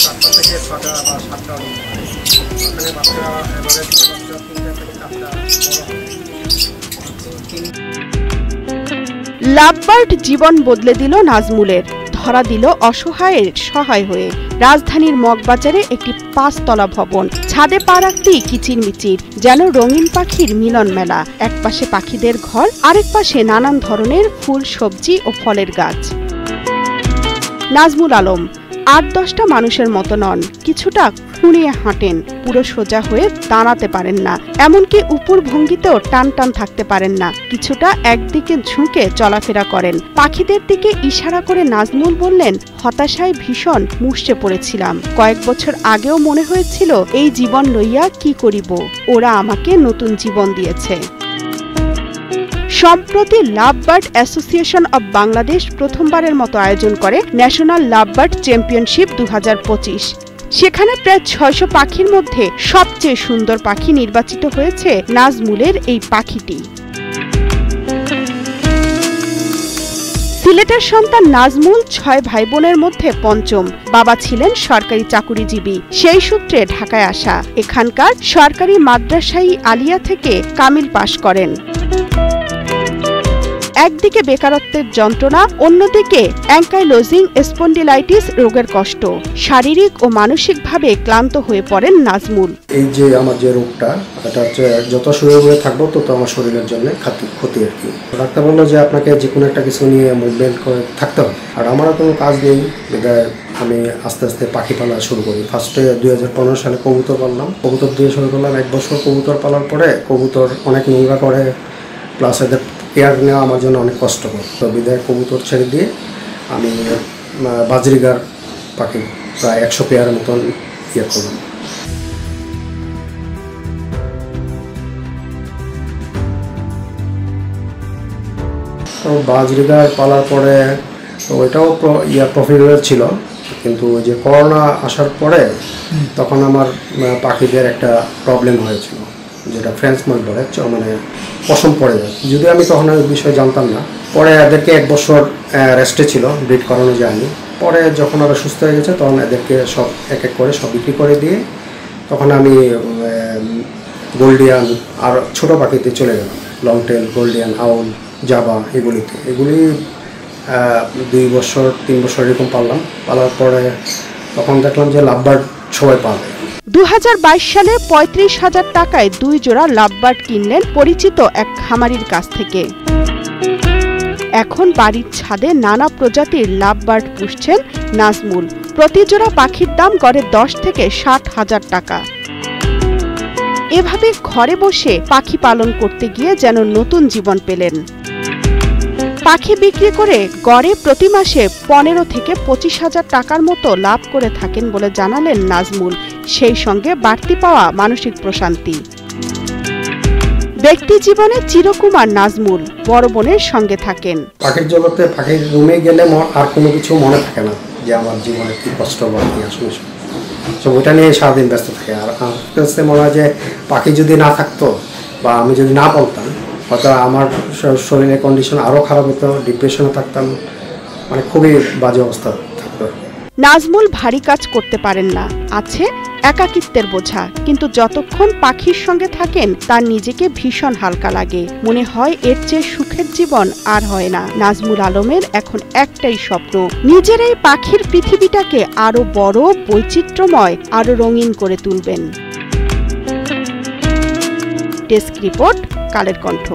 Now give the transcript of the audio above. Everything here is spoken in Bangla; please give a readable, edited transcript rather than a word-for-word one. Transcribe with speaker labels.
Speaker 1: 7টা থেকে 6টা বা 7টা ওখানে বাচ্চা এভারেজ বাচ্চা 3টা থেকে 4টা বড়।
Speaker 2: লাভবার্ড জীবন বদলে দিল নাজমুলের, ধরা দিল অসহায়ের সহায় হয়ে। রাজধানীর মগবাজারে একটি 5 তলা ভবন, ছাদে পা রাখতেই কিচিরমিচির, যেন রঙিন পাখির মিলন মেলা। এক পাশে পাখিদের ঘর, আরেক পাশে নানান ধরনের ফুল, সবজি ও ফলের গাছ। নাজমুল আলম 8-10টা মানুষের মতো নন, কিছুটা খুঁড়িয়ে হাঁটেন, পুরো সোজা হয়ে দাঁড়াতে পারেন না, এমনকি উপর ভঙ্গিতেও টান টান থাকতে পারেন না, কিছুটা একদিকে ঝুঁকে চলাফেরা করেন। পাখিদের দিকে ইশারা করে নাজমুল বললেন, হতাশায় ভীষণ মুষড়ে পড়েছিলাম। কয়েক বছর আগেও মনে হয়েছিল এই জীবন লইয়া কি করিব, ওরা আমাকে নতুন জীবন দিয়েছে। সম্প্রতি লাভবার্ড অ্যাসোসিয়েশন অব বাংলাদেশ প্রথমবারের মতো আয়োজন করে ন্যাশনাল লাভবার্ড চ্যাম্পিয়নশিপ 2025। সেখানে প্রায় 600 পাখির মধ্যে সবচেয়ে সুন্দর পাখি নির্বাচিত হয়েছে নাজমুলের এই পাখিটি। সিলেটের সন্তান নাজমুল 6 ভাই বোনের মধ্যে পঞ্চম। বাবা ছিলেন সরকারি চাকুরিজীবী, সেই সূত্রে ঢাকায় আসা। এখানকার সরকারি মাদ্রাসাই আলিয়া থেকে কামিল পাশ করেন। একদিকে বেকারত্বের যন্ত্রণা, অন্যদিকে অ্যাঙ্কাইলোজিং স্পন্ডিলাইটিস রোগের কষ্ট। শারীরিক ও মানসিকভাবে ক্লান্ত হয়ে পড়েন নাজমুল।
Speaker 1: এই যে আমার যে রোগটা, এটা হচ্ছে যত শরীরে থাকবো তত আমার শরীরের জন্য ক্ষতি আর কি। ডাক্তার বললো যে আপনাকে যে কোনো একটা কিছু নিয়ে মুভমেন্ট করে থাকতে হবে। আর আমারও কোনো কাজ নেই, আমি আস্তে আস্তে পাখি পালা শুরু করি। ফার্স্টে 2015 সালে কবুতর পাললাম, কবুতর দিয়ে শুরু করলাম। 1 বছর কবুতর পালার পরে কবুতর অনেক নোংরা করে, প্লাস এদের কেয়ার নেওয়া আমার জন্য অনেক কষ্টকর। তো বিদায় কবুতর ছেড়ে দিয়ে আমি বাজরিগার পাখি প্রায় 100 পেয়ারের মতন ইয়ে করলাম। তো বাজরিগার পালার পরে তো ওইটাও প্রফিটেবল ছিল, কিন্তু ওই যে করোনা আসার পরে তখন আমার পাখিদের একটা প্রবলেম হয়েছিল, যেটা ফ্রেঞ্চ মড বলে, মানে পশম পড়ে যায়। যদি আমি তখন ওই বিষয়ে জানতাম না, পরে এদেরকে 1 বছর রেস্টে ছিল, ব্রিড করানো যায়নি। পরে যখন ওরা সুস্থ হয়ে গেছে তখন এদেরকে সব এক এক করে সব বিক্রি করে দিয়ে তখন আমি গোল্ডিয়ান আর ছোটো পাখিতে চলে গেলাম, লং টেল, গোল্ডিয়ান, আউল, জাবা, এগুলি 2 বছর 3 বছর এরকম পাললাম। পালার পরে তখন দেখলাম যে লাভবার্ড সবাই পাবে।
Speaker 2: 2022 সালে 35,000 টাকায় 2 জোড়া লাভবার্ড কিনলেন পরিচিত এক খামারির কাছ থেকে। এখন বাড়ির ছাদে নানা প্রজাতির লাভবার্ড পুষছেন নাজমুল। প্রতি জোড়া পাখির দাম গড়ে 10 থেকে 60,000 টাকা। এভাবে ঘরে বসে পাখি পালন করতে গিয়ে যেন নতুন জীবন পেলেন। পাখি বিক্রি করে গড়ে প্রতি মাসে 15 থেকে 25,000 টাকার মতো লাভ করে থাকেন বলে জানালেন নাজমুল। সেই সঙ্গে বাড়তি পাওয়া মানসিক প্রশান্তি। ব্যক্তি জীবনে চিরকুমার নাজমুল বড় বোনের সঙ্গে থাকেন।
Speaker 1: পাখির জগতে, পাখির রুমে গেলে আর কোনো কিছু মনে থাকে না যে আমার জীবনে কি কষ্ট বা কি আসলে, তো ওইটা নিয়ে সারাদিন ব্যস্ত থাকে। আর আস্তে আস্তে মনে হয় যে পাখি যদি না থাকতো বা আমি যদি না পালতাম, হয়তো আমার শরীরের কন্ডিশন আরও খারাপ হতো, ডিপ্রেশনে থাকতাম, মানে খুবই বাজে অবস্থা থাকতো।
Speaker 2: নাজমুল ভারী কাজ করতে পারেন না, আছে একাকিত্বের বোঝা, কিন্তু যতক্ষণ পাখির সঙ্গে থাকেন তার নিজেকে ভীষণ হালকা লাগে। মনে হয় এর চেয়ে সুখের জীবন আর হয় না। নাজমুল আলমের এখন একটাই স্বপ্ন, নিজের এই পাখির পৃথিবীটাকে আরো বড়, বৈচিত্র্যময়, আরো রঙিন করে তুলবেন। Desk report, Kaler Kantho.